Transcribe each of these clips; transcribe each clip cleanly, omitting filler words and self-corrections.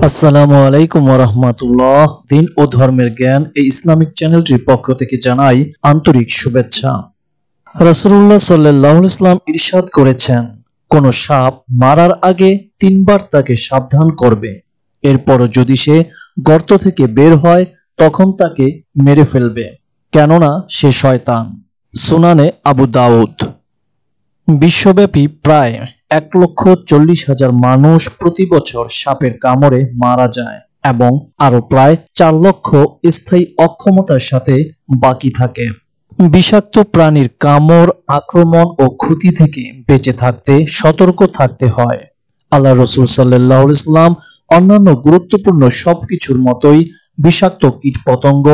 আসসালামু আলাইকুম ওয়া রাহমাতুল্লাহ। দিন ও ধর্মের জ্ঞান এই ইসলামিক চ্যানেলটির পক্ষ থেকে জানাই আন্তরিক শুভেচ্ছা। রাসূলুল্লাহ সাল্লাল্লাহু আলাইহি ওয়াসাল্লাম ইরশাদ করেছেন, কোন সাপ মারার আগে 3 বার তাকে সাবধান করবে, এরপরও যদি সে গর্ত থেকে বের হয় তখন তাকে মেরে ফেলবে, কেননা সে শয়তান। সুনানে আবু দাউদ। বিশ্বব্যাপী প্রায় 1,40,000 মানুষ প্রতি বছর সাপের কামড়ে মারা যায় এবং আরো প্রায় 4 লক্ষ স্থায়ী অক্ষমতার সাথে বাকি থাকে। বিষাক্ত প্রাণীর কামড়, আক্রমণ ও ক্ষতি থেকে বেঁচে থাকতে সতর্ক থাকতে হয়। আল্লাহ রাসূল সাল্লাল্লাহু আলাইহি ওয়াসাল্লাম অন্যান্য গুরুত্বপূর্ণ সবকিছুর মতোই বিষাক্ত কীটপতঙ্গ,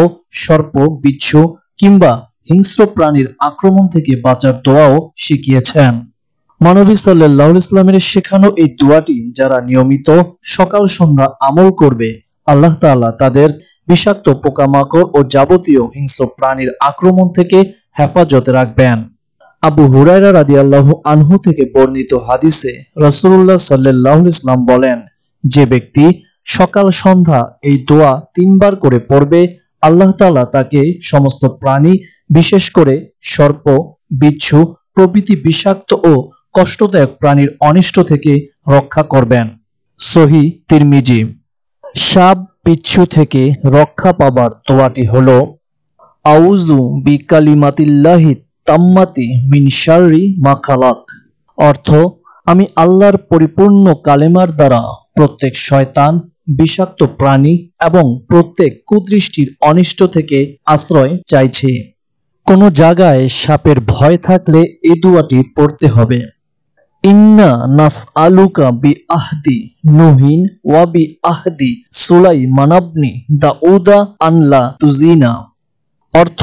সর্প, বিচ্ছু কিংবা হিংস্র প্রাণীর আক্রমণ থেকে বাঁচার দোয়াও শিখিয়েছেন। মানবী সাল্লাল্লাহু আলাইহি ওয়াসাল্লামের শেখানো এই দোয়াটি যারা নিয়মিত সকাল সন্ধ্যা আমল করবে, আল্লাহ তাআলা তাদের বিষাক্ত পোকামাকড় ও যাবতীয় হিংস্র প্রাণীর আক্রমণ থেকে হেফাজতে রাখবেন। আবু হুরায়রা রাদিয়াল্লাহু আনহু থেকে বর্ণিত হাদিসে রাসূলুল্লাহ সাল্লাল্লাহু আলাইহি ওয়াসাল্লাম বলেন, যে ব্যক্তি সকাল সন্ধ্যা এই দোয়া 3 বার করে পড়বে, আল্লাহ তাআলা তাকে সমস্ত প্রাণী, বিশেষ করে সর্প, বিচ্ছু প্রভৃতি বিষাক্ত ও কষ্টদায়ক প্রাণীর অনিষ্ট থেকে রক্ষা করবেন। সহিহ তিরমিজি। সাপ বিচ্ছু থেকে রক্ষা পাবার দোয়াটি হলো, আউযু বিকালিমাতিল্লাহি তাম্মাতি মিন শাররি মা খালাক। অর্থ, আমি আল্লাহর পরিপূর্ণ কালেমার দ্বারা প্রত্যেক শয়তান, বিষাক্ত প্রাণী এবং প্রত্যেক কুদৃষ্টির অনিষ্ট থেকে আশ্রয় চাইছি। কোন জায়গায় সাপের ভয় থাকলে এই দোয়াটি পড়তে হবে। ইন্না নাসআলুকা বিআহদি নূহিন ওয়া বিআহদি সুলাইমান ইবনে দাউদা আন লা তুজিনা। অর্থ,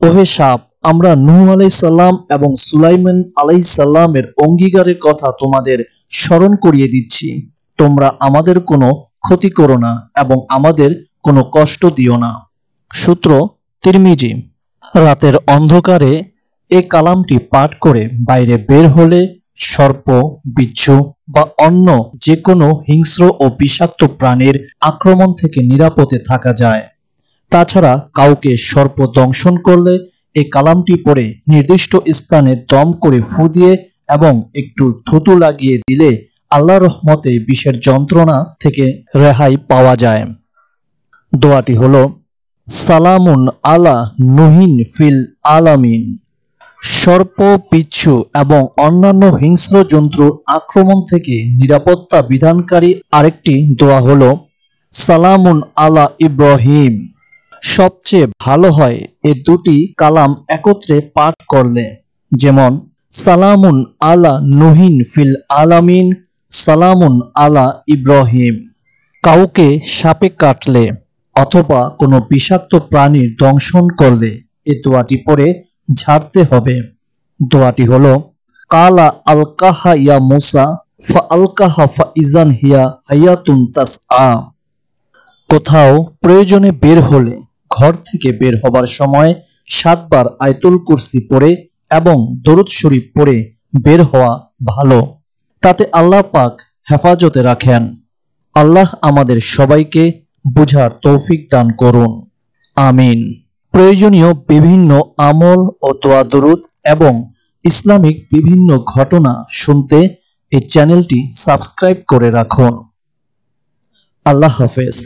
ওহে সাপ, আমরা নূহ আলাইহিস সালাম এবং সুলাইমান আলাইহিস সালামের অঙ্গীকারের কথা তোমাদের স্মরণ করিয়ে দিচ্ছি। তোমরা আমাদের কোনো ক্ষতি করো না এবং আমাদের কোনো কষ্ট দিও না। সূত্র তিরমিজি। রাতের অন্ধকারে এই কালামটি পাঠ করে বাইরে বের হলে সর্প, বিচ্ছু বা অন্য যে কোনো হিংস্র ও বিষাক্ত প্রাণীর আক্রমণ থেকে নিরাপদে থাকা যায়। তাছাড়া কাউকে সর্প দংশন করলে এই কালামটি পড়ে নির্দিষ্ট স্থানে দম করে ফু দিয়ে এবং একটু থুতু লাগিয়ে দিলে আল্লাহর রহমতে বিষের যন্ত্রণা থেকে রেহাই পাওয়া যায়। দোয়াটি হলো, সালামুন আলা নূহিন ফিল আলামিন। সর্প, বিচ্ছু এবং অন্যান্য হিংস্র জন্তুর আক্রমণ থেকে নিরাপত্তা বিধানকারী আরেকটি দোয়া হলো, সালামুন আলা ইব্রাহিম। সবচেয়ে ভালো হয় এই দুটি কালাম একত্রে পাঠ করলে, যেমন সালামুন আলা নূহিন ফিল আলামিন, সালামুন আলা ইব্রাহিম। কাউকে সাপে কাটলে অথবা কোনো বিষাক্ত প্রাণীর দংশন করলে এই দোয়াটি পড়ে ঝাড়তে হবে। দোয়াটি হলো, কালা আলকাহা ইয়া মুসা ফা আলকাহা ফা ইজান হিয়া হায়াতুন তাসআ। কোথাও প্রয়োজনে বের হলে ঘর থেকে বের হবার সময় 7 বার আয়াতুল কুরসি পড়ে এবং দরুদ শরীফ পড়ে বের হওয়া ভালো। তাতে আল্লাহ পাক হেফাজতে রাখেন। আল্লাহ আমাদের সবাইকে বুঝার তৌফিক দান করুন, আমিন। প্রয়োজনীয় বিভিন্ন আমল ও দোয়া দরুদ এবং ইসলামিক বিভিন্ন ঘটনা শুনতে এই চ্যানেলটি সাবস্ক্রাইব করে রাখুন। আল্লাহ হাফেজ।